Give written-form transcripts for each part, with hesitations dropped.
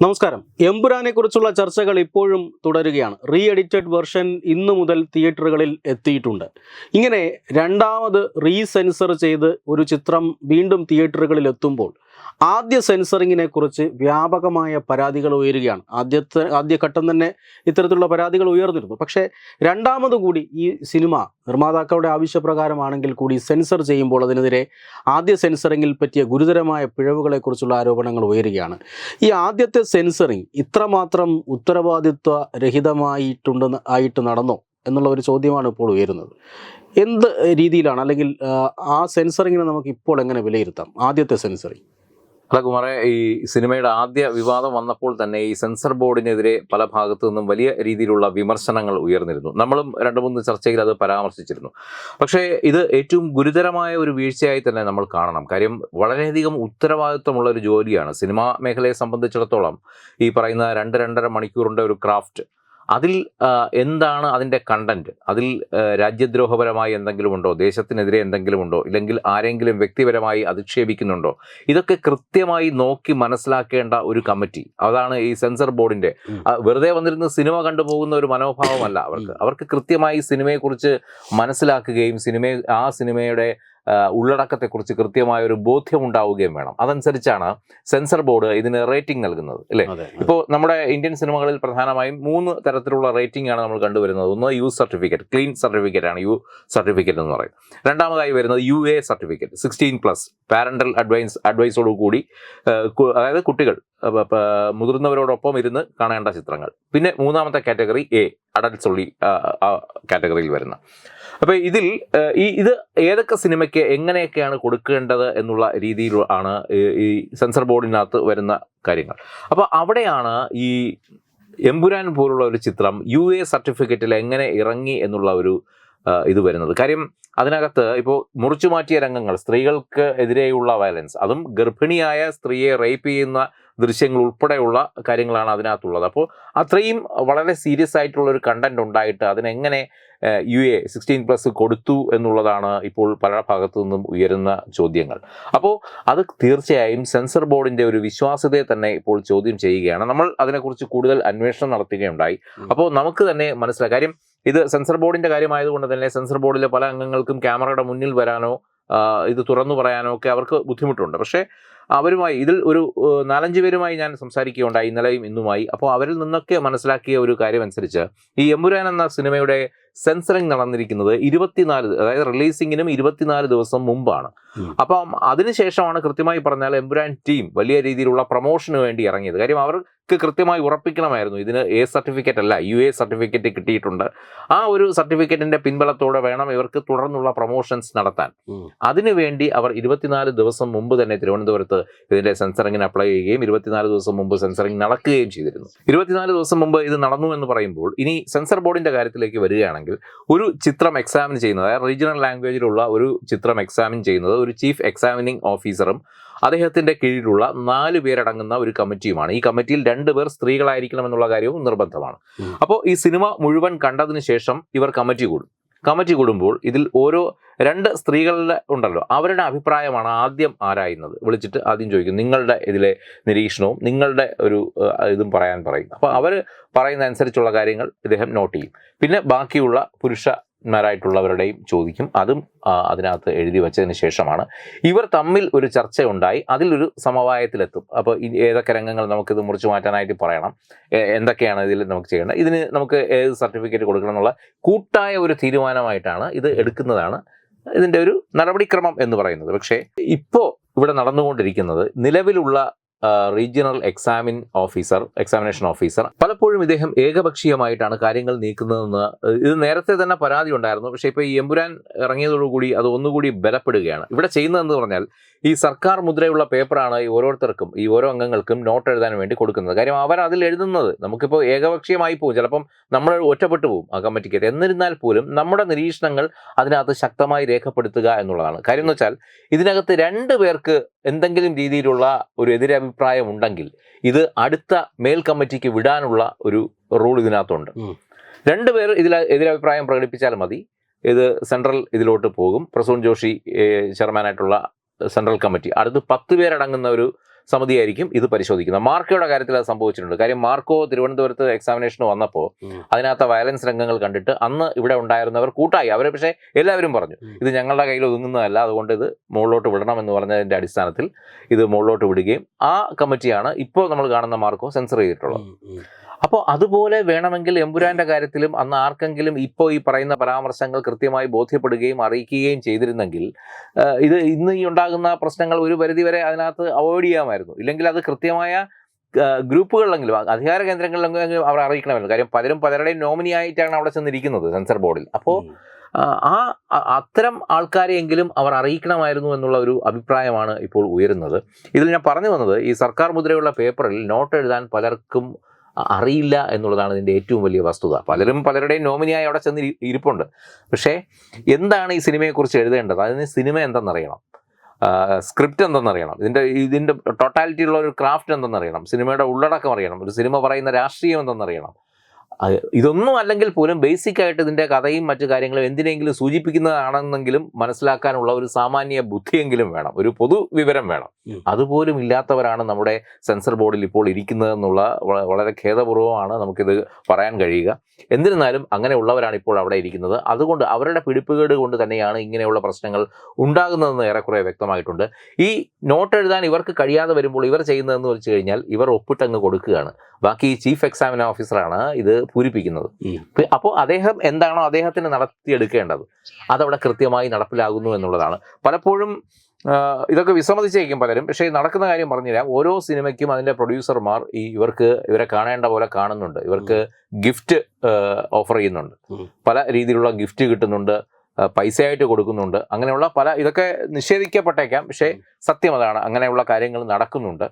നമസ്കാരം. എമ്പുരാനെ കുറിച്ചുള്ള ചർച്ചകൾ ഇപ്പോഴും തുടരുകയാണ്. റീ എഡിറ്റഡ് വെർഷൻ ഇന്നു മുതൽ തിയേറ്ററുകളിൽ എത്തിയിട്ടുണ്ട്. ഇങ്ങനെ രണ്ടാമത് റീസെൻസർ ചെയ്ത് ഒരു ചിത്രം വീണ്ടും തിയേറ്ററുകളിൽ എത്തുമ്പോൾ ആദ്യ സെൻസറിങ്ങിനെ കുറിച്ച് വ്യാപകമായ പരാതികൾ ഉയരുകയാണ്. ആദ്യഘട്ടം തന്നെ ഇത്തരത്തിലുള്ള പരാതികൾ ഉയർന്നിരുന്നു. പക്ഷേ രണ്ടാമത് കൂടി ഈ സിനിമ നിർമ്മാതാക്കളുടെ ആവശ്യപ്രകാരമാണെങ്കിൽ കൂടി സെൻസർ ചെയ്യുമ്പോൾ അതിനെതിരെ ആദ്യ സെൻസറിങ്ങിൽ പറ്റിയ ഗുരുതരമായ പിഴവുകളെക്കുറിച്ചുള്ള ആരോപണങ്ങൾ ഉയരുകയാണ്. ഈ ആദ്യത്തെ സെൻസറിങ് ഇത്രമാത്രം ഉത്തരവാദിത്വ രഹിതമായിട്ട് നടന്നോ എന്നുള്ള ഒരു ചോദ്യമാണ് ഇപ്പോൾ ഉയരുന്നത്. എന്ത് രീതിയിലാണ്, അല്ലെങ്കിൽ ആ സെൻസറിങ്ങിനെ നമുക്ക് ഇപ്പോൾ എങ്ങനെ വിലയിരുത്താം? ആദ്യത്തെ സെൻസറിങ് അല്ല കുമാറെ, ഈ സിനിമയുടെ ആദ്യ വിവാദം വന്നപ്പോൾ തന്നെ ഈ സെൻസർ ബോർഡിനെതിരെ പല ഭാഗത്തു നിന്നും വലിയ രീതിയിലുള്ള വിമർശനങ്ങൾ ഉയർന്നിരുന്നു. നമ്മളും 2-3 ചർച്ചയിൽ അത് പരാമർശിച്ചിരുന്നു. പക്ഷേ ഇത് ഏറ്റവും ഗുരുതരമായ ഒരു വീഴ്ചയായി തന്നെ നമ്മൾ കാണണം. കാര്യം വളരെയധികം ഉത്തരവാദിത്വമുള്ള ഒരു ജോലിയാണ്. സിനിമാ മേഖലയെ സംബന്ധിച്ചിടത്തോളം ഈ പറയുന്ന 2-2.5 മണിക്കൂറിൻ്റെ ഒരു ക്രാഫ്റ്റ്, അതിൽ എന്താണ് അതിൻ്റെ കണ്ടന്റ്, അതിൽ രാജ്യദ്രോഹപരമായി എന്തെങ്കിലും ഉണ്ടോ, ദേശത്തിനെതിരെ എന്തെങ്കിലും ഉണ്ടോ, ഇല്ലെങ്കിൽ ആരെങ്കിലും വ്യക്തിപരമായി അധിക്ഷേപിക്കുന്നുണ്ടോ, ഇതൊക്കെ കൃത്യമായി നോക്കി മനസ്സിലാക്കേണ്ട ഒരു കമ്മിറ്റി, അതാണ് ഈ സെൻസർ ബോർഡിൻ്റെ. വെറുതെ വന്നിരുന്ന് സിനിമ കണ്ടുപോകുന്ന ഒരു മനോഭാവമല്ല അവർക്ക് കൃത്യമായി സിനിമയെക്കുറിച്ച് മനസ്സിലാക്കുകയും ആ സിനിമയുടെ ഉള്ളടക്കത്തെക്കുറിച്ച് കൃത്യമായ ഒരു ബോധ്യം ഉണ്ടാവുകയും വേണം. അതനുസരിച്ചാണ് സെൻസർ ബോർഡ് ഇതിന് റേറ്റിംഗ് നൽകുന്നത്, അല്ലേ? ഇപ്പോൾ നമ്മുടെ ഇന്ത്യൻ സിനിമകളിൽ പ്രധാനമായും 3 തരത്തിലുള്ള റേറ്റിംഗ് ആണ് നമ്മൾ കണ്ടുവരുന്നത്. ഒന്ന് യു സർട്ടിഫിക്കറ്റ്, ക്ലീൻ സർട്ടിഫിക്കറ്റ് ആണ് യു സർട്ടിഫിക്കറ്റ് എന്ന് പറയുന്നത്. രണ്ടാമതായി വരുന്നത് UA സർട്ടിഫിക്കറ്റ്, 16+, പാരന്റൽ അഡ്വൈസോടു കൂടി, അതായത് കുട്ടികൾ മുതിർന്നവരോടൊപ്പം ഇരുന്ന് കാണേണ്ട ചിത്രങ്ങൾ. പിന്നെ മൂന്നാമത്തെ കാറ്റഗറി A, അഡൽട്സ് ഉള്ളി കാറ്റഗറിയിൽ വരുന്ന. അപ്പോൾ ഇത് ഏതൊക്കെ സിനിമയ്ക്ക് എങ്ങനെയൊക്കെയാണ് കൊടുക്കേണ്ടത് എന്നുള്ള രീതിയിലാണ് ഈ സെൻസർ ബോർഡിനകത്ത് വരുന്ന കാര്യങ്ങൾ. അപ്പോൾ അവിടെയാണ് ഈ എമ്പുരാൻ പോലുള്ള ഒരു ചിത്രം UA സർട്ടിഫിക്കറ്റിൽ എങ്ങനെ ഇറങ്ങി എന്നുള്ള ഒരു ഇത് വരുന്നത്. കാര്യം അതിനകത്ത് ഇപ്പോൾ മുറിച്ചു മാറ്റിയ രംഗങ്ങൾ, സ്ത്രീകൾക്ക് എതിരെയുള്ള വയലൻസ്, അതും ഗർഭിണിയായ സ്ത്രീയെ റേപ്പ് ചെയ്യുന്ന ദൃശ്യങ്ങൾ ഉൾപ്പെടെയുള്ള കാര്യങ്ങളാണ് അതിനകത്തുള്ളത്. അപ്പോൾ അത്രയും വളരെ സീരിയസ് ആയിട്ടുള്ള ഒരു കണ്ടന്റ് ഉണ്ടായിട്ട് അതിനെങ്ങനെ UA 16+ കൊടുത്തു എന്നുള്ളതാണ് ഇപ്പോൾ പല ഭാഗത്തു നിന്നും ഉയരുന്ന ചോദ്യങ്ങൾ. അപ്പോൾ അത് തീർച്ചയായും സെൻസർ ബോർഡിൻ്റെ ഒരു വിശ്വാസ്യതയെ തന്നെ ഇപ്പോൾ ചോദ്യം ചെയ്യുകയാണ്. നമ്മൾ അതിനെക്കുറിച്ച് കൂടുതൽ അന്വേഷണം നടത്തുകയുണ്ടായി. അപ്പോൾ നമുക്ക് തന്നെ മനസ്സിലാക്കാം. കാര്യം ഇത് സെൻസർ ബോർഡിൻ്റെ കാര്യമായതുകൊണ്ട് തന്നെ സെൻസർ ബോർഡിലെ പല അംഗങ്ങൾക്കും ക്യാമറയുടെ മുന്നിൽ വരാനോ ഇത് തുറന്നു പറയാനോ ഒക്കെ അവർക്ക് ബുദ്ധിമുട്ടുണ്ട്. പക്ഷേ അവരുമായി ഇതിൽ ഒരു 4-5 പേരുമായി ഞാൻ സംസാരിക്കുകയുണ്ടായി ഇന്നലെയും ഇന്നുമായി. അപ്പോൾ അവരിൽ നിന്നൊക്കെ മനസ്സിലാക്കിയ ഒരു കാര്യം അനുസരിച്ച് ഈ എമ്പുരാൻ എന്ന സിനിമയുടെ സെൻസറിങ് നടന്നിരിക്കുന്നത് 24, അതായത് റിലീസിങ്ങിനും 24 ദിവസം മുമ്പാണ്. അപ്പം അതിനുശേഷമാണ് കൃത്യമായി പറഞ്ഞാൽ എമ്പുരാൻ ടീം വലിയ രീതിയിലുള്ള പ്രൊമോഷന് വേണ്ടി ഇറങ്ങിയത്. കാര്യം അവർക്ക് കൃത്യമായി ഉറപ്പിക്കണമായിരുന്നു ഇതിന് A സർട്ടിഫിക്കറ്റ് അല്ല, UA സർട്ടിഫിക്കറ്റ് കിട്ടിയിട്ടുണ്ട്. ആ ഒരു സർട്ടിഫിക്കറ്റിന്റെ പിൻബലത്തോടെ വേണം ഇവർക്ക് തുടർന്നുള്ള പ്രൊമോഷൻസ് നടത്താൻ. അതിനുവേണ്ടി അവർ 24 ദിവസം മുമ്പ് തന്നെ തിരുവനന്തപുരത്ത് ഇതിന്റെ സെൻസറിങ്ങിന് അപ്ലൈ ചെയ്യുകയും 24 ദിവസം മുമ്പ് സെൻസറിങ് നടക്കുകയും ചെയ്തിരുന്നു. 24 ദിവസം മുമ്പ് ഇത് നടന്നു എന്ന് പറയുമ്പോൾ ഇനി സെൻസർ ബോർഡിന്റെ കാര്യത്തിലേക്ക് വരികയാണെങ്കിൽ ഒരു ചിത്രം എക്സാമിൻ ചെയ്യുന്നത്, അതായത് റീജിയണൽ ലാംഗ്വേജിലുള്ള ഒരു ചിത്രം എക്സാമിൻ ചെയ്യുന്നത് ഒരു ചീഫ് എക്സാമിനിങ് ഓഫീസറും അദ്ദേഹത്തിന്റെ കീഴിലുള്ള 4 പേരടങ്ങുന്ന ഒരു കമ്മിറ്റിയുമാണ്. ഈ കമ്മിറ്റിയിൽ 2 പേർ സ്ത്രീകളായിരിക്കണം എന്നുള്ള കാര്യവും നിർബന്ധമാണ്. അപ്പോൾ ഈ സിനിമ മുഴുവൻ കണ്ടതിന് ശേഷം ഇവർ കമ്മിറ്റി കൂടുമ്പോൾ ഇതിൽ ഓരോ 2 സ്ത്രീകളുടെ ഉണ്ടല്ലോ, അവരുടെ അഭിപ്രായമാണ് ആദ്യം ആരായുന്നത്. വിളിച്ചിട്ട് ആദ്യം ചോദിക്കും, നിങ്ങളുടെ ഇതിലെ നിരീക്ഷണവും നിങ്ങളുടെ ഒരു ഇതും പറയും. അപ്പോൾ അവർ പറയുന്ന അനുസരിച്ചുള്ള കാര്യങ്ങൾ ഇദ്ദേഹം നോട്ട് ചെയ്യും. പിന്നെ ബാക്കിയുള്ള പുരുഷന്മാരായിട്ടുള്ളവരുടെയും ചോദിക്കും. അതും അതിനകത്ത് എഴുതി വെച്ചതിന് ശേഷമാണ് ഇവർ തമ്മിൽ ഒരു ചർച്ചയുണ്ടായി അതിലൊരു സമവായത്തിലെത്തും. അപ്പോൾ ഏതൊക്കെ രംഗങ്ങൾ നമുക്കിത് മുറിച്ചു മാറ്റാനായിട്ട് പറയണം, എന്തൊക്കെയാണ് ഇതിൽ നമുക്ക് ചെയ്യേണ്ടത്, ഇതിന് നമുക്ക് ഏത് സർട്ടിഫിക്കറ്റ് കൊടുക്കണം എന്നുള്ള കൂട്ടായ ഒരു തീരുമാനമായിട്ടാണ് ഇത് എടുക്കുന്നതാണ് ഇതിൻ്റെ ഒരു നടപടിക്രമം എന്ന് പറയുന്നത്. പക്ഷേ ഇപ്പോൾ ഇവിടെ നടന്നുകൊണ്ടിരിക്കുന്നത് നിലവിലുള്ള റീജിയണൽ എക്സാമിനേഷൻ ഓഫീസർ പലപ്പോഴും ഇദ്ദേഹം ഏകപക്ഷീയമായിട്ടാണ് കാര്യങ്ങൾ നീക്കുന്നതെന്ന് ഇത് നേരത്തെ തന്നെ പരാതി ഉണ്ടായിരുന്നു. പക്ഷേ ഇപ്പോൾ ഈ എമ്പുരാൻ ഇറങ്ങിയതോടുകൂടി അത് ഒന്നുകൂടി ബലപ്പെടുകയാണ്. ഇവിടെ ചെയ്യുന്നതെന്ന് പറഞ്ഞാൽ ഈ സർക്കാർ മുദ്രയുള്ള പേപ്പറാണ് ഈ ഓരോരുത്തർക്കും, ഈ ഓരോ അംഗങ്ങൾക്കും നോട്ട് എഴുതാൻ വേണ്ടി കൊടുക്കുന്നത്. കാര്യം അവർ അതിൽ എഴുതുന്നത് നമുക്കിപ്പോൾ ഏകപക്ഷീയമായി പോകും, ചിലപ്പം നമ്മൾ ഒറ്റപ്പെട്ടു പോകും ആ കമ്മിറ്റിക്ക്. എന്നിരുന്നാൽ പോലും നമ്മുടെ നിരീക്ഷണങ്ങൾ അതിനകത്ത് ശക്തമായി രേഖപ്പെടുത്തുക എന്നുള്ളതാണ് കാര്യം. എന്ന് വെച്ചാൽ ഇതിനകത്ത് 2 പേർക്ക് എന്തെങ്കിലും രീതിയിലുള്ള ഒരു എതിരഭിപ്രായം ഉണ്ടെങ്കിൽ ഇത് അടുത്ത മേൽ കമ്മിറ്റിക്ക് വിടാനുള്ള ഒരു റൂൾ ഇതിനകത്തുണ്ട്. 2 പേർ ഇതിൽ എതിരഭിപ്രായം പ്രകടിപ്പിച്ചാൽ മതി, ഇത് സെൻട്രൽ ഇതിലോട്ട് പോകും. പ്രസൂൺ ജോഷി ചെയർമാനായിട്ടുള്ള സെൻട്രൽ കമ്മിറ്റി, അടുത്ത് 10 പേരടങ്ങുന്ന ഒരു സമിതിയായിരിക്കും ഇത് പരിശോധിക്കുന്നത്. മാർക്കോയുടെ കാര്യത്തിൽ അത് സംഭവിച്ചിട്ടുണ്ട്. കാര്യം മാർക്കോ തിരുവനന്തപുരത്ത് എക്സാമിനേഷന് വന്നപ്പോൾ അതിനകത്ത് വയലൻസ് രംഗങ്ങൾ കണ്ടിട്ട് അന്ന് ഇവിടെ ഉണ്ടായിരുന്നവർ കൂട്ടായി അവർ, പക്ഷേ എല്ലാവരും പറഞ്ഞു ഇത് ഞങ്ങളുടെ കയ്യിൽ ഒതുങ്ങുന്നതല്ല, അതുകൊണ്ട് ഇത് മുകളിലോട്ട് വിടണം എന്ന് പറഞ്ഞതിൻ്റെ അടിസ്ഥാനത്തിൽ ഇത് മുകളിലോട്ട് വിടുകയും ആ കമ്മിറ്റിയാണ് ഇപ്പോൾ നമ്മൾ കാണുന്ന മാർക്കോ സെൻസർ ചെയ്തിട്ടുള്ളത്. അപ്പോൾ അതുപോലെ വേണമെങ്കിൽ എമ്പുരാന്റെ കാര്യത്തിലും അന്ന് ആർക്കെങ്കിലും ഇപ്പോൾ ഈ പറയുന്ന പരാമർശങ്ങൾ കൃത്യമായി ബോധ്യപ്പെടുകയും അറിയിക്കുകയും ചെയ്തിരുന്നെങ്കിൽ ഇത് ഇന്ന് ഈ ഉണ്ടാകുന്ന പ്രശ്നങ്ങൾ ഒരു പരിധിവരെ അതിനകത്ത് അവോയ്ഡ് ചെയ്യാമായിരുന്നു. ഇല്ലെങ്കിൽ അത് കൃത്യമായ ഗ്രൂപ്പുകളിലെങ്കിലും അധികാര കേന്ദ്രങ്ങളിലെങ്കിലും അവർ അറിയിക്കണമല്ലോ. കാര്യം പലരും പലരുടെയും നോമിനി ആയിട്ടാണ് അവിടെ ചെന്നിരിക്കുന്നത് സെൻസർ ബോർഡിൽ. അപ്പോൾ അത്തരം ആൾക്കാരെയെങ്കിലും അവർ അറിയിക്കണമായിരുന്നു എന്നുള്ള ഒരു അഭിപ്രായമാണ് ഇപ്പോൾ ഉയരുന്നത്. ഇതിൽ ഞാൻ പറഞ്ഞു വന്നത് ഈ സർക്കാർ മുദ്രയുള്ള പേപ്പറിൽ നോട്ട് എഴുതാൻ പലർക്കും അറിയില്ല എന്നുള്ളതാണ് ഇതിൻ്റെ ഏറ്റവും വലിയ വസ്തുത. പലരും പലരുടെയും നോമിനിയായി അവിടെ ചെന്ന് ഇരിപ്പുണ്ട്. പക്ഷേ എന്താണ് ഈ സിനിമയെക്കുറിച്ച് എഴുതേണ്ടത്, അതിന് സിനിമ എന്തെന്നറിയണം, സ്ക്രിപ്റ്റ് എന്തെന്നറിയണം, ഇതിൻ്റെ ടോട്ടാലിറ്റിയുള്ള ഒരു ക്രാഫ്റ്റ് എന്തെന്നറിയണം, സിനിമയുടെ ഉള്ളടക്കം അറിയണം, ഒരു സിനിമ പറയുന്ന രാഷ്ട്രീയം എന്തെന്നറിയണം. ഇതൊന്നും അല്ലെങ്കിൽ പോലും ബേസിക് ആയിട്ട് ഇതിൻ്റെ കഥയും മറ്റു കാര്യങ്ങളും എന്തിനെങ്കിലും സൂചിപ്പിക്കുന്നതാണെന്നെങ്കിലും മനസ്സിലാക്കാനുള്ള ഒരു സാമാന്യ ബുദ്ധിയെങ്കിലും വേണം, ഒരു പൊതു വിവരം വേണം. അതുപോലും ഇല്ലാത്തവരാണ് നമ്മുടെ സെൻസർ ബോർഡിൽ ഇപ്പോൾ ഇരിക്കുന്നതെന്നുള്ള വളരെ ഖേദപൂർവ്വമാണ് നമുക്കിത് പറയാൻ കഴിയുക. എന്നിരുന്നാലും അങ്ങനെയുള്ളവരാണ് ഇപ്പോൾ അവിടെ ഇരിക്കുന്നത്. അതുകൊണ്ട് അവരുടെ പിടിപ്പുകേട് കൊണ്ട് തന്നെയാണ് ഇങ്ങനെയുള്ള പ്രശ്നങ്ങൾ ഉണ്ടാകുന്നതെന്ന് ഏറെക്കുറെ വ്യക്തമായിട്ടുണ്ട്. ഈ നോട്ട് എഴുതാൻ ഇവർക്ക് കഴിയാതെ വരുമ്പോൾ ഇവർ ചെയ്യുന്നതെന്ന് വെച്ച് കഴിഞ്ഞാൽ ഇവർ ഒപ്പിട്ടങ്ങ് കൊടുക്കുകയാണ്. ബാക്കി ചീഫ് എക്സാമിനർ ഓഫീസറാണ് ഇത് പൂരിപ്പിക്കുന്നത്. അപ്പോൾ അദ്ദേഹം എന്താണോ അദ്ദേഹത്തിന് നടത്തിയെടുക്കേണ്ടത് അതവിടെ കൃത്യമായി നടപ്പിലാകുന്നു എന്നുള്ളതാണ്. പലപ്പോഴും ഇതൊക്കെ വിസമ്മതിച്ചേക്കും പലരും. പക്ഷേ നടക്കുന്ന കാര്യം പറഞ്ഞുതരാം. ഓരോ സിനിമയ്ക്കും അതിൻ്റെ പ്രൊഡ്യൂസർമാർ ഇവരെ കാണേണ്ട പോലെ കാണുന്നുണ്ട്. ഇവർക്ക് ഗിഫ്റ്റ് ഓഫർ ചെയ്യുന്നുണ്ട്, പല രീതിയിലുള്ള ഗിഫ്റ്റ് കിട്ടുന്നുണ്ട്, പൈസയായിട്ട് കൊടുക്കുന്നുണ്ട്. അങ്ങനെയുള്ള ഇതൊക്കെ നിഷേധിക്കപ്പെട്ടേക്കാം, പക്ഷേ സത്യം അതാണ്, അങ്ങനെയുള്ള കാര്യങ്ങൾ നടക്കുന്നുണ്ട്.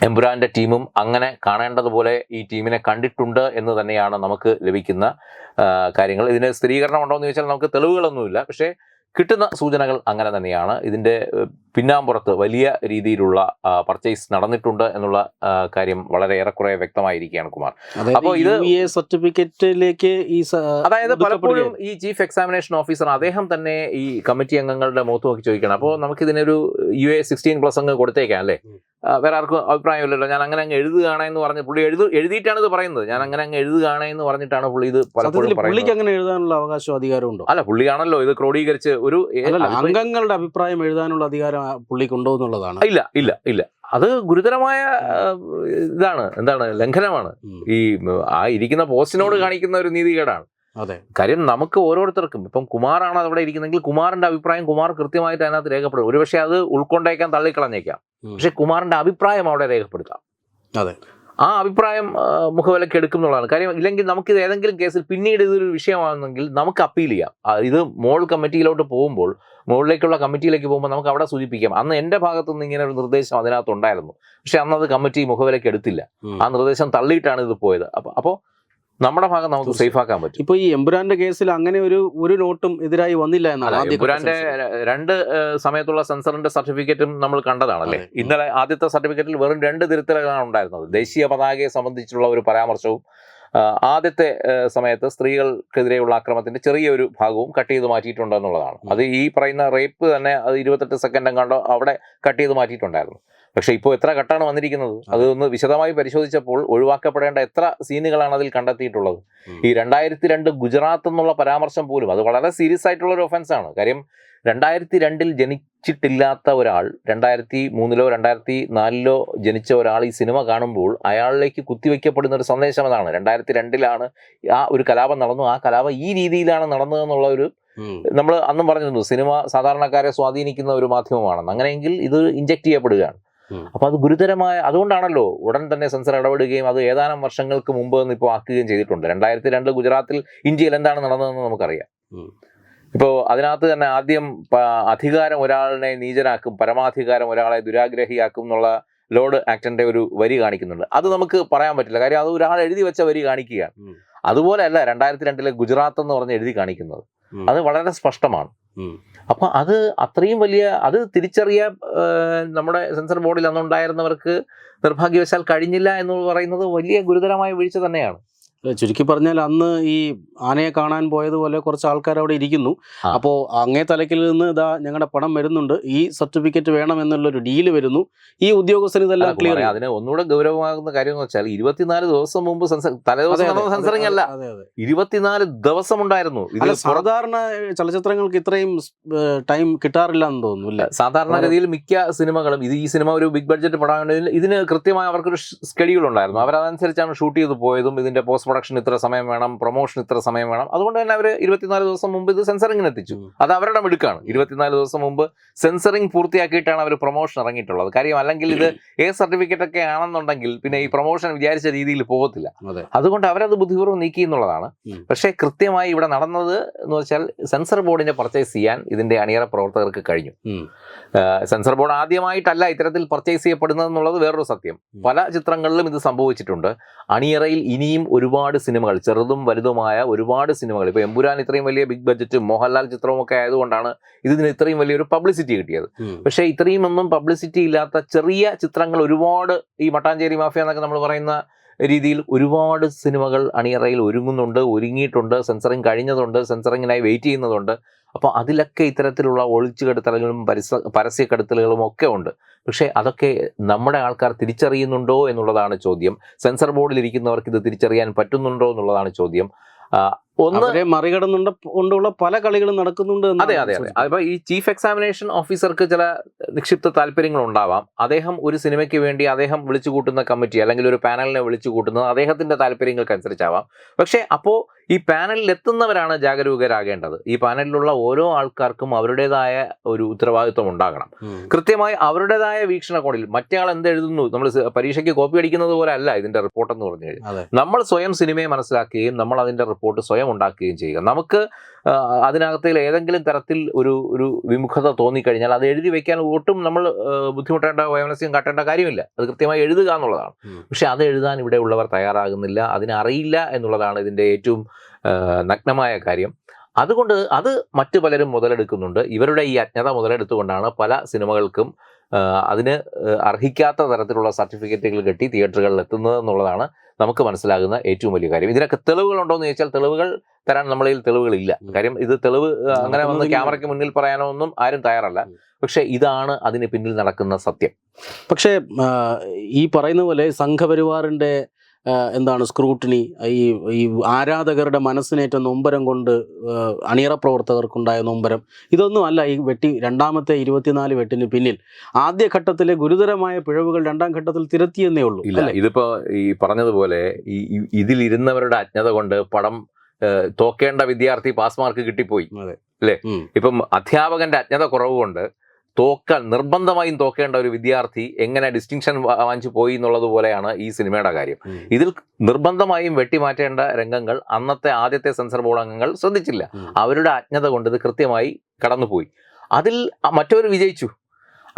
എമ്പുരാൻ്റെ ടീമും അങ്ങനെ കാണേണ്ടതുപോലെ ഈ ടീമിനെ കണ്ടിട്ടുണ്ട് എന്ന് തന്നെയാണ് നമുക്ക് ലഭിക്കുന്ന കാര്യങ്ങൾ. ഇതിന് സ്ഥിരീകരണം ഉണ്ടോ എന്ന് ചോദിച്ചാൽ നമുക്ക് തെളിവുകളൊന്നുമില്ല, പക്ഷേ കിട്ടുന്ന സൂചനകൾ അങ്ങനെ തന്നെയാണ്. ഇതിൻ്റെ പിന്നാമ്പുറത്ത് വലിയ രീതിയിലുള്ള പർച്ചേസ് നടന്നിട്ടുണ്ട് എന്നുള്ള കാര്യം വളരെ ഏറെക്കുറെ വ്യക്തമായിരിക്കുകയാണ് കുമാർ. അപ്പോൾ ഇത് സർട്ടിഫിക്കറ്റിലേക്ക് അതായത് പലപ്പോഴും ഈ ചീഫ് എക്സാമിനേഷൻ ഓഫീസർ അദ്ദേഹം തന്നെ ഈ കമ്മിറ്റി അംഗങ്ങളുടെ മുഖത്ത് നോക്കി ചോദിക്കണം. അപ്പോൾ നമുക്കിതിനൊരു UA-16+ അങ്ങ് കൊടുത്തേക്കാം അല്ലേ, വേറെ ആർക്കും അഭിപ്രായമില്ലല്ലോ, ഞാൻ അങ്ങനെ അങ്ങ് എഴുതുകയാണെന്ന് പറഞ്ഞ് പുള്ളി എഴുതിയിട്ടാണ് ഇത് പറയുന്നത്. ഞാൻ അങ്ങനെ അങ്ങ് എഴുതുകയാണെന്ന് പറഞ്ഞിട്ടാണ് പുള്ളി ഇത് പലപ്പോഴും പറയുന്നത്. അങ്ങനെ എഴുതാനുള്ള അവകാശവും അധികാരവും അല്ല, പുള്ളിയാണല്ലോ ഇത് ക്രോഡീകരിച്ച് ഒരു അംഗങ്ങളുടെ അഭിപ്രായം എഴുതാനുള്ള അധികാരം പുള്ളിക്കുണ്ടോ എന്നുള്ളതാണ്. ഇല്ല അത് ഗുരുതരമായ എന്താണ് ലംഘനമാണ്. ഈ ഇരിക്കുന്ന പോസ്റ്റിനോട് കാണിക്കുന്ന ഒരു നീതികേടാണ്. അതെ, കാര്യം നമുക്ക് ഓരോരുത്തർക്കും ഇപ്പം കുമാറാണ് അവിടെ ഇരിക്കുന്നെങ്കിൽ കുമാറിന്റെ അഭിപ്രായം കുമാർ കൃത്യമായിട്ട് അതിനകത്ത് രേഖപ്പെടും. ഒരുപക്ഷെ അത് ഉൾക്കൊണ്ടേക്കാൻ തള്ളിക്കളഞ്ഞേക്കാം, പക്ഷെ കുമാറിന്റെ അഭിപ്രായം അവിടെ രേഖപ്പെടുത്താം. അതെ, ആ അഭിപ്രായം മുഖവിലയ്ക്ക് എടുക്കും എന്നുള്ളതാണ് കാര്യം. ഇല്ലെങ്കിൽ നമുക്കിത് ഏതെങ്കിലും കേസിൽ പിന്നീട് ഇതൊരു വിഷയമാകുന്നെങ്കിൽ നമുക്ക് അപ്പീൽ ചെയ്യാം. ഇത് മോൾ കമ്മിറ്റിയിലോട്ട് പോകുമ്പോൾ, മുകളിലേക്കുള്ള കമ്മിറ്റിയിലേക്ക് പോകുമ്പോൾ നമുക്ക് അവിടെ സൂചിപ്പിക്കാം, അന്ന് എൻ്റെ ഭാഗത്തുനിന്ന് ഇങ്ങനെ ഒരു നിർദ്ദേശം അതിനകത്ത് ഉണ്ടായിരുന്നു, പക്ഷെ അന്നത് കമ്മിറ്റി മുഖവിലയ്ക്ക് എടുത്തില്ല, ആ നിർദ്ദേശം തള്ളിയിട്ടാണ് ഇത് പോയത്. അപ്പോൾ നമ്മുടെ ഭാഗം നമുക്ക് സേഫ് ആക്കാൻ പറ്റും. ഇപ്പോൾ ഈ എമ്പുരാന്റെ കേസിൽ അങ്ങനെ ഒരു നോട്ടും എതിരായി വന്നില്ല എന്നാണ്. എമ്പുരാന്റെ 2 സമയത്തുള്ള സെൻസറിന്റെ സർട്ടിഫിക്കറ്റും നമ്മൾ കണ്ടതാണല്ലേ. ഇന്നലെ ആദ്യത്തെ സർട്ടിഫിക്കറ്റിൽ വെറും 2 തിരുത്തലുകളാണ് ഉണ്ടായിരുന്നത്. ദേശീയ പതാകയെ സംബന്ധിച്ചുള്ള ഒരു പരാമർശവും ആദ്യത്തെ സമയത്ത് സ്ത്രീകൾക്കെതിരെയുള്ള ആക്രമണത്തിന്റെ ചെറിയൊരു ഭാഗവും കട്ട് ചെയ്ത് മാറ്റിയിട്ടുണ്ട് എന്നുള്ളതാണ്. അത് ഈ പറയുന്ന റേപ്പ് തന്നെ അത് 28 സെക്കൻഡ് കണ്ടോ അവിടെ കട്ട് ചെയ്ത് മാറ്റിയിട്ടുണ്ടായിരുന്നു. പക്ഷെ ഇപ്പോൾ എത്ര കട്ടാണ് വന്നിരിക്കുന്നത്, അതൊന്ന് വിശദമായി പരിശോധിച്ചപ്പോൾ ഒഴിവാക്കപ്പെടേണ്ട എത്ര സീനുകളാണ് അതിൽ കണ്ടെത്തിയിട്ടുള്ളത്. ഈ 2002 ഗുജറാത്ത് എന്നുള്ള പരാമർശം പോലും അത് വളരെ സീരിയസ് ആയിട്ടുള്ള ഒരു ഒഫൻസാണ്. കാര്യം 2002 ജനിച്ചിട്ടില്ലാത്ത ഒരാൾ 2003 2004 ജനിച്ച ഒരാൾ ഈ സിനിമ കാണുമ്പോൾ അയാളിലേക്ക് കുത്തിവെക്കപ്പെടുന്ന ഒരു സന്ദേശം അതാണ്. 2002 ആ ഒരു കലാപം നടന്നു, ആ കലാപം ഈ രീതിയിലാണ് നടന്നതെന്നുള്ള ഒരു നമ്മൾ അന്നും പറഞ്ഞിരുന്നു, സിനിമ സാധാരണക്കാരെ സ്വാധീനിക്കുന്ന ഒരു മാധ്യമമാണെന്ന്. അങ്ങനെയെങ്കിൽ ഇത് ഇഞ്ചക്ട് ചെയ്യപ്പെടുകയാണ്. അപ്പൊ അത് ഗുരുതരമായ, അതുകൊണ്ടാണല്ലോ ഉടൻ തന്നെ സെൻസർ ഇടപെടുകയും അത് ഏതാനും വർഷങ്ങൾക്ക് മുമ്പ് ഇപ്പോൾ ആക്കുകയും ചെയ്തിട്ടുണ്ട്. 2002 ഗുജറാത്തിൽ ഇന്ത്യയിൽ എന്താണ് നടന്നതെന്ന് നമുക്കറിയാം. ഇപ്പോൾ അതിനകത്ത് തന്നെ ആദ്യം അധികാരം ഒരാളിനെ നീചനാക്കും, പരമാധികാരം ഒരാളെ ദുരാഗ്രഹിയാക്കും എന്നുള്ള ലോർഡ് ആക്ടന്റെ ഒരു വരി കാണിക്കുന്നുണ്ട്. അത് നമുക്ക് പറയാൻ പറ്റില്ല, കാര്യം അത് ഒരാൾ എഴുതി വെച്ച വരി കാണിക്കുകയാണ്. അതുപോലെയല്ല 2002 ഗുജറാത്ത് എന്ന് പറഞ്ഞ് എഴുതി കാണിക്കുന്നത്, അത് വളരെ സ്പഷ്ടമാണ്. അപ്പൊ അത് അത്രയും വലിയ, അത് തിരിച്ചറിയാൻ നമ്മുടെ സെൻസർ ബോർഡിൽ അന്നുണ്ടായിരുന്നവർക്ക് നിർഭാഗ്യവശാൽ കഴിഞ്ഞില്ല എന്ന് പറയുന്നത് വലിയ ഗുരുതരമായ വീഴ്ച തന്നെയാണ്. ചുരുക്കി പറഞ്ഞാൽ അന്ന് ഈ ആനയെ കാണാൻ പോയതുപോലെ കുറച്ച് ആൾക്കാർ അവിടെ ഇരിക്കുന്നു. ആ. അപ്പോൾ അങ്ങേ തലക്കിൽ നിന്ന് ഇതാ ഞങ്ങളുടെ പണം വരുന്നുണ്ട്, ഈ സർട്ടിഫിക്കറ്റ് വേണം എന്നുള്ളൊരു ഡീല് വരുന്നു. ഈ ഉദ്യോഗസ്ഥന് ഇതെല്ലാം അല്ല, ക്ലിയർ കുമാരേ, അതിന് ഒന്നുകൂടെ ഗൗരവമാകുന്ന കാര്യം എന്ന് വെച്ചാൽ 24 ദിവസം മുമ്പ് തലേദിവസം നടന്ന സെൻസറിങ് അല്ല, 24 ദിവസം ഉണ്ടായിരുന്നു. അല്ല, സാധാരണ ചലച്ചിത്രങ്ങൾക്ക് ഇത്രയും ടൈം കിട്ടാറില്ല എന്ന് തോന്നുന്നു അല്ലേ? സാധാരണഗതിയിൽ മിക്ക സിനിമകളും ഈ സിനിമ ഒരു ബിഗ് ബഡ്ജറ്റ് പടമാണെങ്കിൽ ഇതിന് കൃത്യമായി അവർക്കൊരു ഷെഡ്യൂൾ ഉണ്ടായിരുന്നു. അവരതനുസരിച്ചാണ് ഷൂട്ട് ചെയ്ത് പോയതും. ഇതിന്റെ പോസ്റ്റ് പ്രൊഡക്ഷൻ ഇത്ര സമയം വേണം, പ്രൊമോഷൻ ഇത്ര സമയം വേണം. അതുകൊണ്ട് തന്നെ അവർ 24 ദിവസം മുമ്പ് ഇത് സെൻസറിങ്ങിന് എത്തിച്ചു. അത് അവരുടെ മിടുക്കാണ്. 24 ദിവസം മുമ്പ് സെൻസറിങ് പൂർത്തിയാക്കിയിട്ടാണ് അവർ പ്രൊമോഷൻ ഇറങ്ങിയിട്ടുള്ളത്. കാര്യം അല്ലെങ്കിൽ ഇത് സർട്ടിഫിക്കറ്റ് ഒക്കെ ആണെന്നുണ്ടെങ്കിൽ പിന്നെ ഈ പ്രൊമോഷൻ വിചാരിച്ച രീതിയിൽ പോകത്തില്ല. അതുകൊണ്ട് അവരത് ബുദ്ധിപൂർവ്വം നീക്കി എന്നുള്ളതാണ്. പക്ഷേ കൃത്യമായി ഇവിടെ നടന്നത് എന്ന് വെച്ചാൽ സെൻസർ ബോർഡിനെ പർച്ചേസ് ചെയ്യാൻ ഇതിന്റെ അണിയറ പ്രവർത്തകർക്ക് കഴിഞ്ഞു. സെൻസർ ബോർഡ് ആദ്യമായിട്ടല്ല ഇത്തരത്തിൽ പർച്ചേസ് ചെയ്യപ്പെടുന്നത് എന്നുള്ളത് വേറൊരു സത്യം. പല ചിത്രങ്ങളിലും ഇത് സംഭവിച്ചിട്ടുണ്ട്. അണിയറയിൽ ഇനിയും ഒരുപാട് സിനിമകൾ, ചെറുതും വലുതുമായ ഒരുപാട് സിനിമകൾ, ഇപ്പോൾ എമ്പുരാൻ ഇത്രയും വലിയ ബിഗ് ബഡ്ജറ്റും മോഹൻലാൽ ചിത്രവും ഒക്കെ ആയതുകൊണ്ടാണ് ഇതിന് ഇത്രയും വലിയൊരു പബ്ലിസിറ്റി കിട്ടിയത്. പക്ഷേ ഇത്രയും ഒന്നും പബ്ലിസിറ്റി ഇല്ലാത്ത ചെറിയ ചിത്രങ്ങൾ ഒരുപാട്, ഈ മട്ടാഞ്ചേരി മാഫിയ എന്നൊക്കെ നമ്മൾ പറയുന്ന രീതിയിൽ ഒരുപാട് സിനിമകൾ അണിയറയിൽ ഒരുങ്ങിയിട്ടുണ്ട്, സെൻസറിങ് കഴിഞ്ഞതുണ്ട്, സെൻസറിങ്ങിനായി വെയിറ്റ് ചെയ്യുന്നതുണ്ട്. അപ്പോൾ അതിലൊക്കെ ഇത്തരത്തിലുള്ള ഒളിച്ചുകെടുത്തലുകളും പരസ്യക്കെടുത്തലുകളും ഒക്കെ ഉണ്ട്. പക്ഷേ അതൊക്കെ നമ്മുടെ ആൾക്കാർ തിരിച്ചറിയുന്നുണ്ടോ എന്നുള്ളതാണ് ചോദ്യം. സെൻസർ ബോർഡിൽ ഇരിക്കുന്നവർക്ക് ഇത് തിരിച്ചറിയാൻ പറ്റുന്നുണ്ടോ എന്നുള്ളതാണ് ചോദ്യം. ഒന്നരെ മറികടന്നുകൊണ്ടുള്ള പല കളികളും നടക്കുന്നുണ്ട്. അതെ. അപ്പോൾ ഈ ചീഫ് എക്സാമിനേഷൻ ഓഫീസർക്ക് ചില നിക്ഷിപ്ത താല്പര്യങ്ങൾ ഉണ്ടാവാം. അദ്ദേഹം ഒരു സിനിമയ്ക്ക് വേണ്ടി അദ്ദേഹം വിളിച്ചു കൂട്ടുന്ന കമ്മിറ്റി അല്ലെങ്കിൽ ഒരു പാനലിനെ വിളിച്ചു കൂട്ടുന്നത് അദ്ദേഹത്തിന്റെ താല്പര്യങ്ങൾക്കനുസരിച്ചാവാം. പക്ഷേ അപ്പോൾ ഈ പാനലിൽ എത്തുന്നവരാണ് ജാഗരൂകരാകേണ്ടത്. ഈ പാനലിലുള്ള ഓരോ ആൾക്കാർക്കും അവരുടേതായ ഒരു ഉത്തരവാദിത്വം ഉണ്ടാകണം. കൃത്യമായി അവരുടേതായ വീക്ഷണകോണിൽ മറ്റേ ആൾ എന്തെഴുതുന്നു, നമ്മൾ പരീക്ഷയ്ക്ക് കോപ്പി അടിക്കുന്നത് പോലെ അല്ല ഇതിന്റെ റിപ്പോർട്ട് എന്ന് പറഞ്ഞു കഴിഞ്ഞാൽ. നമ്മൾ സ്വയം സിനിമയെ മനസ്സിലാക്കുകയും നമ്മൾ അതിന്റെ റിപ്പോർട്ട് സ്വയം ഉണ്ടാക്കുകയും ചെയ്യുക. നമുക്ക് അതിനകത്തിൽ ഏതെങ്കിലും തരത്തിൽ ഒരു വിമുഖത തോന്നിക്കഴിഞ്ഞാൽ അത് എഴുതി വെക്കാൻ ഒട്ടും നമ്മൾ ബുദ്ധിമുട്ടേണ്ട, വൈമനസ്യം കാട്ടേണ്ട കാര്യമില്ല. അത് കൃത്യമായി എഴുതുക എന്നുള്ളതാണ്. പക്ഷെ അത് എഴുതാൻ ഇവിടെ ഉള്ളവർ തയ്യാറാകുന്നില്ല, അതിനറിയില്ല എന്നുള്ളതാണ് ഇതിൻ്റെ ഏറ്റവും നഗ്നമായ കാര്യം. അതുകൊണ്ട് അത് മറ്റു പലരും മുതലെടുക്കുന്നുണ്ട്. ഇവരുടെ ഈ അജ്ഞത മുതലെടുത്തുകൊണ്ടാണ് പല സിനിമകൾക്കും അതിന് അർഹിക്കാത്ത തരത്തിലുള്ള സർട്ടിഫിക്കറ്റുകൾ കെട്ടി തിയേറ്ററുകളിൽ എത്തുന്നത് എന്നുള്ളതാണ് നമുക്ക് മനസ്സിലാകുന്ന ഏറ്റവും വലിയ കാര്യം. ഇതിനൊക്കെ തെളിവുകളുണ്ടോ എന്ന് ചോദിച്ചാൽ തെളിവുകൾ തരാൻ നമ്മളിൽ തെളിവുകളില്ല. കാര്യം ഇത് തെളിവ് അങ്ങനെ വന്ന് ക്യാമറയ്ക്ക് മുന്നിൽ പറയാനോ ഒന്നും ആരും തയ്യാറല്ല. പക്ഷെ ഇതാണ് അതിന് പിന്നിൽ നടക്കുന്ന സത്യം. പക്ഷേ ഈ പറയുന്ന പോലെ സംഘപരിവാറിൻ്റെ എന്താണ് സ്ക്രൂട്ടിനി, ഈ ആരാധകരുടെ മനസ്സിനേറ്റ നൊമ്പരം കൊണ്ട് അണിയറ പ്രവർത്തകർക്കുണ്ടായ നൊമ്പരം, ഇതൊന്നും അല്ല ഈ രണ്ടാമത്തെ 24 വെട്ടിന് പിന്നിൽ. ആദ്യഘട്ടത്തിലെ ഗുരുതരമായ പിഴവുകൾ രണ്ടാം ഘട്ടത്തിൽ തിരുത്തിയെന്നേ ഉള്ളൂ. ഇല്ല, ഇതിപ്പോ ഈ പറഞ്ഞതുപോലെ ഇതിലിരുന്നവരുടെ അജ്ഞത കൊണ്ട് പടം തോക്കേണ്ട വിദ്യാർത്ഥി പാസ് മാർക്ക് കിട്ടിപ്പോയി അല്ലേ? ഇപ്പം അധ്യാപകന്റെ അജ്ഞത കുറവുകൊണ്ട് നിർബന്ധമായും തോക്കേണ്ട ഒരു വിദ്യാർത്ഥി എങ്ങനെ ഡിസ്റ്റിങ്ഷൻ വാങ്ങിച്ചു പോയി എന്നുള്ളത് പോലെയാണ് ഈ സിനിമയുടെ കാര്യം. ഇതിൽ നിർബന്ധമായും വെട്ടിമാറ്റേണ്ട രംഗങ്ങൾ അന്നത്തെ ആദ്യത്തെ സെൻസർ ബോർഡ് അംഗങ്ങൾ ശ്രദ്ധിച്ചില്ല. അവരുടെ അജ്ഞത കൊണ്ട് ഇത് കൃത്യമായി കടന്നുപോയി. അതിൽ മറ്റവർ വിജയിച്ചു.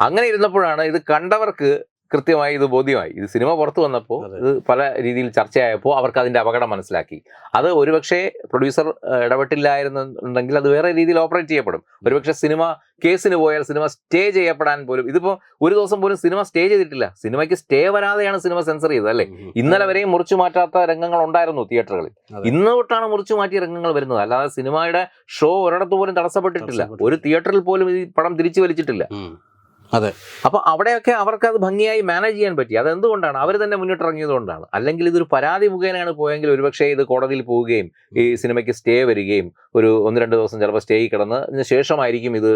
അങ്ങനെ ഇരുന്നപ്പോഴാണ് ഇത് കണ്ടവർക്ക് കൃത്യമായി ഇത് ബോധ്യമായി. ഇത് സിനിമ പുറത്തു വന്നപ്പോൾ ഇത് പല രീതിയിൽ ചർച്ചയായപ്പോൾ അവർക്ക് അതിൻ്റെ അപകടം മനസ്സിലാക്കി. അത് ഒരുപക്ഷെ പ്രൊഡ്യൂസർ ഇടപെട്ടില്ലായിരുന്നുണ്ടെങ്കിൽ അത് വേറെ രീതിയിൽ ഓപ്പറേറ്റ് ചെയ്യപ്പെടും. ഒരുപക്ഷെ സിനിമ കേസിന് പോയാൽ സിനിമ സ്റ്റേ ചെയ്യപ്പെടാൻ പോലും, ഇതിപ്പോൾ ഒരു ദിവസം പോലും സിനിമ സ്റ്റേ ചെയ്തിട്ടില്ല. സിനിമയ്ക്ക് സ്റ്റേ വരാതെയാണ് സിനിമ സെൻസർ ചെയ്തത് അല്ലേ? ഇന്നലെ വരെയും മുറിച്ചു മാറ്റാത്ത രംഗങ്ങൾ ഉണ്ടായിരുന്നു തിയേറ്ററുകളിൽ. ഇന്ന് തൊട്ടാണ് മുറിച്ചു മാറ്റിയ രംഗങ്ങൾ വരുന്നത്. അല്ലാതെ സിനിമയുടെ ഷോ ഒരിടത്ത് പോലും തടസ്സപ്പെട്ടിട്ടില്ല. ഒരു തിയേറ്ററിൽ പോലും ഈ പടം തിരിച്ചു വലിച്ചിട്ടില്ല. അതെ. അപ്പോൾ അവിടെയൊക്കെ അവർക്ക് അത് ഭംഗിയായി മാനേജ് ചെയ്യാൻ പറ്റി. അതെന്തുകൊണ്ടാണ്? അവർ തന്നെ മുന്നിട്ടിറങ്ങിയത് കൊണ്ടാണ്. അല്ലെങ്കിൽ ഇതൊരു പരാതി മുഖേനയാണ് പോയെങ്കിൽ ഒരുപക്ഷെ ഇത് കോടതിയിൽ പോവുകയും ഈ സിനിമയ്ക്ക് സ്റ്റേ വരികയും ഒരു 1-2 ദിവസം ചിലപ്പോൾ സ്റ്റേ കിടന്ന് ഇതിന് ശേഷമായിരിക്കും ഇത്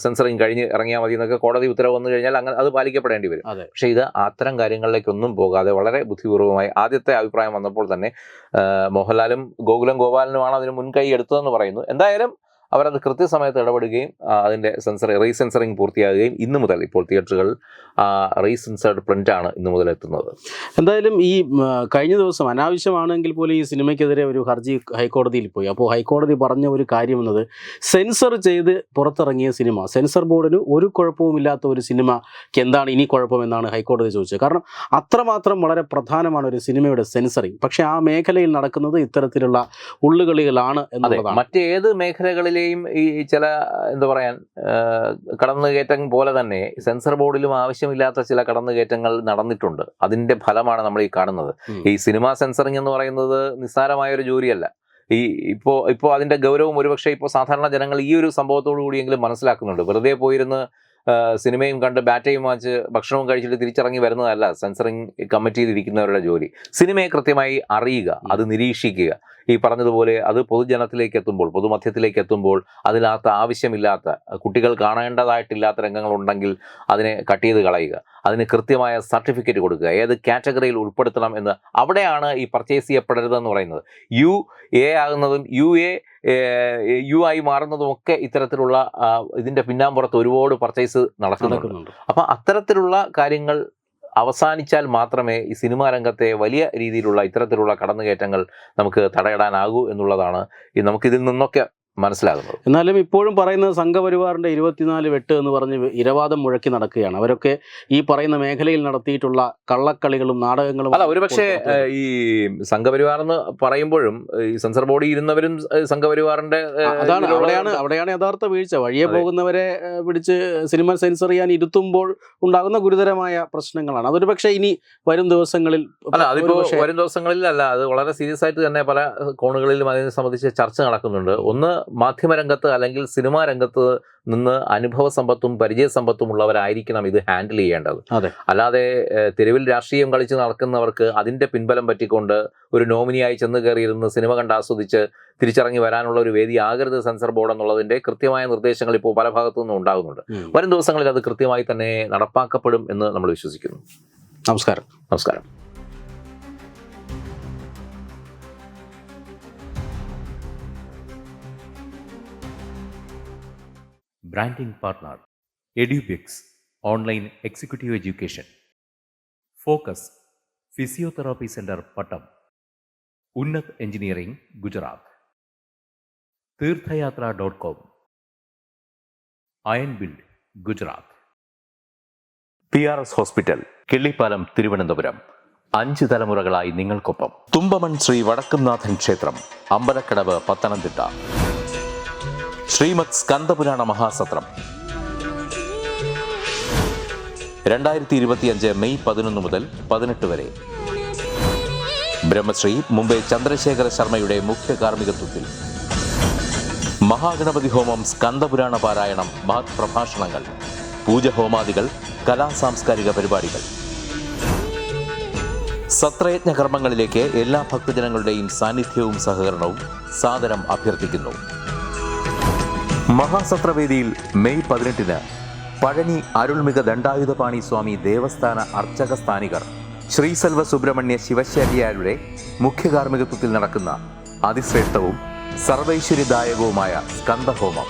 സെൻസറിങ് കഴിഞ്ഞ് ഇറങ്ങിയാൽ മതി എന്നൊക്കെ കോടതി ഉത്തരവ് വന്നു കഴിഞ്ഞാൽ അങ്ങനെ അത് പാലിക്കപ്പെടേണ്ടി വരും. പക്ഷേ ഇത് അത്തരം കാര്യങ്ങളിലേക്കൊന്നും പോകാതെ വളരെ ബുദ്ധിപൂർവ്വമായി ആദ്യത്തെ അഭിപ്രായം വന്നപ്പോൾ തന്നെ മോഹൻലാലും ഗോകുലനുമാണ് അതിന് മുൻകൈ എടുത്തതെന്ന് പറയുന്നു. എന്തായാലും അവരത് കൃത്യസമയത്ത് ഇടപെടുകയും അതിൻ്റെ റീസെൻസറിങ് പൂർത്തിയാകുകയും ഇന്ന് മുതൽ ഇപ്പോൾ തിയേറ്ററുകൾ റീസെൻസേർഡ് പ്രിൻ്റാണ് ഇന്ന് മുതൽ എത്തുന്നത്. എന്തായാലും ഈ കഴിഞ്ഞ ദിവസം അനാവശ്യമാണെങ്കിൽ പോലും ഈ സിനിമയ്ക്കെതിരെ ഒരു ഹർജി ഹൈക്കോടതിയിൽ പോയി. അപ്പോൾ ഹൈക്കോടതി പറഞ്ഞ ഒരു കാര്യം എന്നത്, സെൻസർ ചെയ്ത് പുറത്തിറങ്ങിയ സിനിമ, സെൻസർ ബോർഡിന് ഒരു കുഴപ്പവുമില്ലാത്ത ഒരു സിനിമയ്ക്ക് എന്താണ് ഇനി കുഴപ്പമെന്നാണ് ഹൈക്കോടതി ചോദിച്ചത്. കാരണം അത്രമാത്രം വളരെ പ്രധാനമാണ് ഒരു സിനിമയുടെ സെൻസറിങ്. പക്ഷേ ആ മേഖലയിൽ നടക്കുന്നത് ഇത്തരത്തിലുള്ള ഉള്ളുകളികളാണ് എന്നുള്ളതാണ്. മറ്റേത് മേഖലകളിലെ സിനിമയിലെയും ഈ ചില എന്താ പറയാൻ കടന്നുകയറ്റം പോലെ തന്നെ സെൻസർ ബോർഡിലും ആവശ്യമില്ലാത്ത ചില കടന്നുകയറ്റങ്ങൾ നടന്നിട്ടുണ്ട്. അതിന്റെ ഫലമാണ് നമ്മൾ ഈ കാണുന്നത്. ഈ സിനിമ സെൻസറിങ് എന്ന് പറയുന്നത് നിസ്സാരമായ ഒരു ജോലിയല്ല. ഇപ്പോൾ അതിന്റെ ഗൗരവം ഒരുപക്ഷെ ഇപ്പോൾ സാധാരണ ജനങ്ങൾ ഈ ഒരു സംഭവത്തോടു കൂടിയെങ്കിലും മനസ്സിലാക്കുന്നുണ്ട്. വെറുതെ പോയിരുന്ന് സിനിമയും കണ്ട് ബാറ്റയും വാങ്ങിച്ച് ഭക്ഷണവും കഴിച്ചിട്ട് തിരിച്ചിറങ്ങി വരുന്നതല്ല സെൻസറിങ് കമ്മിറ്റിയിൽ ഇരിക്കുന്നവരുടെ ജോലി. സിനിമയെ കൃത്യമായി അറിയുക, അത് നിരീക്ഷിക്കുക. ഈ പറഞ്ഞതുപോലെ അത് പൊതുജനത്തിലേക്ക് എത്തുമ്പോൾ, പൊതുമധ്യത്തിലേക്ക് എത്തുമ്പോൾ അതിനകത്ത് ആവശ്യമില്ലാത്ത, കുട്ടികൾ കാണേണ്ടതായിട്ടില്ലാത്ത രംഗങ്ങളുണ്ടെങ്കിൽ അതിനെ കട്ട് ചെയ്ത് കളയുക. അതിന് കൃത്യമായ സർട്ടിഫിക്കറ്റ് കൊടുക്കുക, ഏത് കാറ്റഗറിയിൽ ഉൾപ്പെടുത്തണം എന്ന്. അവിടെയാണ് ഈ പർച്ചേസ് ചെയ്യപ്പെടരുതെന്ന് പറയുന്നത്. UA ആകുന്നതും യു ആയി മാറുന്നതും ഒക്കെ ഇത്തരത്തിലുള്ള ഇതിന്റെ പിന്നാമ്പുറത്ത് ഒരുപാട് പർച്ചേസ് നടക്കുന്നുണ്ട്. അപ്പം അത്തരത്തിലുള്ള കാര്യങ്ങൾ അവസാനിച്ചാൽ മാത്രമേ ഈ സിനിമാ രംഗത്തെ വലിയ രീതിയിലുള്ള ഇത്തരത്തിലുള്ള കടന്നുകയറ്റങ്ങൾ നമുക്ക് തടയിടാനാകൂ എന്നുള്ളതാണ് നമുക്കിതിൽ നിന്നൊക്കെ മനസ്സിലാകുന്നത്. എന്നാലും ഇപ്പോഴും പറയുന്നത് സംഘപരിവാറിന്റെ 24 വെട്ട് എന്ന് പറഞ്ഞ് ഇരവാദം മുഴക്കി നടക്കുകയാണ്. അവരൊക്കെ ഈ പറയുന്ന മേഖലയിൽ നടത്തിയിട്ടുള്ള കള്ളക്കളികളും നാടകങ്ങളും. അല്ല, ഒരുപക്ഷെ ഈ സംഘപരിവാർ എന്ന് പറയുമ്പോഴും ഈ സെൻസർ ബോർഡിൽ ഇരുന്നവരും സംഘപരിവാറിന്റെ അതാണ് അവിടെയാണ് യഥാർത്ഥ വീഴ്ച. വഴിയെ പോകുന്നവരെ പിടിച്ച് സിനിമ സെൻസർ ചെയ്യാൻ ഇരുത്തുമ്പോൾ ഉണ്ടാകുന്ന ഗുരുതരമായ പ്രശ്നങ്ങളാണ്. അതൊരു പക്ഷേ ഇനി വരും ദിവസങ്ങളിൽ വരും ദിവസങ്ങളിൽ അല്ല, അത് വളരെ സീരിയസ് ആയിട്ട് തന്നെ പല കോണുകളിലും അതിനെ സംബന്ധിച്ച് ചർച്ച നടക്കുന്നുണ്ട്. ഒന്ന്, മാധ്യമരംഗത്ത് അല്ലെങ്കിൽ സിനിമാ രംഗത്ത് നിന്ന് അനുഭവ സമ്പത്തും പരിചയ സമ്പത്തും ഉള്ളവരായിരിക്കണം ഇത് ഹാൻഡിൽ ചെയ്യേണ്ടത്. അല്ലാതെ തെരുവിൽ രാഷ്ട്രീയം കളിച്ച് നടക്കുന്നവർക്ക് അതിന്റെ പിൻബലം പറ്റിക്കൊണ്ട് ഒരു നോമിനിയായി ചെന്ന് കയറിയിരുന്ന് സിനിമ കണ്ട് ആസ്വദിച്ച് തിരിച്ചിറങ്ങി വരാനുള്ള ഒരു വേദി ആകരുത് സെൻസർ ബോർഡ് എന്നുള്ളതിന്റെ കൃത്യമായ നിർദ്ദേശങ്ങൾ ഇപ്പോൾ പല ഭാഗത്തു നിന്നും ഉണ്ടാകുന്നുണ്ട്. വരും ദിവസങ്ങളിൽ അത് കൃത്യമായി തന്നെ നടപ്പാക്കപ്പെടും എന്ന് നമ്മൾ വിശ്വസിക്കുന്നു. നമസ്കാരം. Branding partner Edubix online executive education, focus physiotherapy centre Pattom, Unnat engineering Gujarat, തീർത്ഥയാത്ര.com, iron build Gujarat, PRS hospital Killippalam Thiruvananthapuram. 5 തലമുറകളായി നിങ്ങൾക്കൊപ്പം. തുമ്പമൺ ശ്രീ വടക്കുംനാഥൻ ക്ഷേത്രം, അമ്പലക്കടവ്, പത്തനംതിട്ട. ശ്രീമദ് സ്കന്ദപുരാണ മഹാസത്രം 2025 മെയ് 11 മുതൽ 18 വരെ. ബ്രഹ്മശ്രീ മുംബൈ ചന്ദ്രശേഖര ശർമ്മയുടെ മുഖ്യ കാർമ്മികത്വത്തിൽ മഹാഗണപതി ഹോമം, സ്കന്ദപുരാണ പാരായണം, മഹത് പ്രഭാഷണങ്ങൾ, പൂജഹോമാദികൾ, കലാസാംസ്കാരിക പരിപാടികൾ. സത്രയജ്ഞ കർമ്മങ്ങളിലേക്ക് എല്ലാ ഭക്തജനങ്ങളുടെയും സാന്നിധ്യവും സഹകരണവും സാദരം അഭ്യർത്ഥിക്കുന്നു. മഹാസത്രവേദിയിൽ മെയ് 18 പഴനി അരുൾമിക ദണ്ഡായുധപാണി സ്വാമി ദേവസ്ഥാന അർച്ചക സ്ഥാനികർ ശ്രീസെൽവ സുബ്രഹ്മണ്യ ശിവശാരിയാരുടെ മുഖ്യ കാർമ്മികത്വത്തിൽ നടക്കുന്ന അതിശ്രേഷ്ഠവും സർവൈശ്വര്യദായകവുമായ സ്കന്ദഹോമം.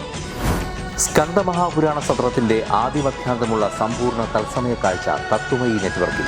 സ്കന്ദമഹാപുരാണ സത്രത്തിന്റെ ആദിമധ്യാന്തമുള്ള സമ്പൂർണ്ണ തത്സമയ കാഴ്ച തത്വമയി നെറ്റ്വർക്കിൽ.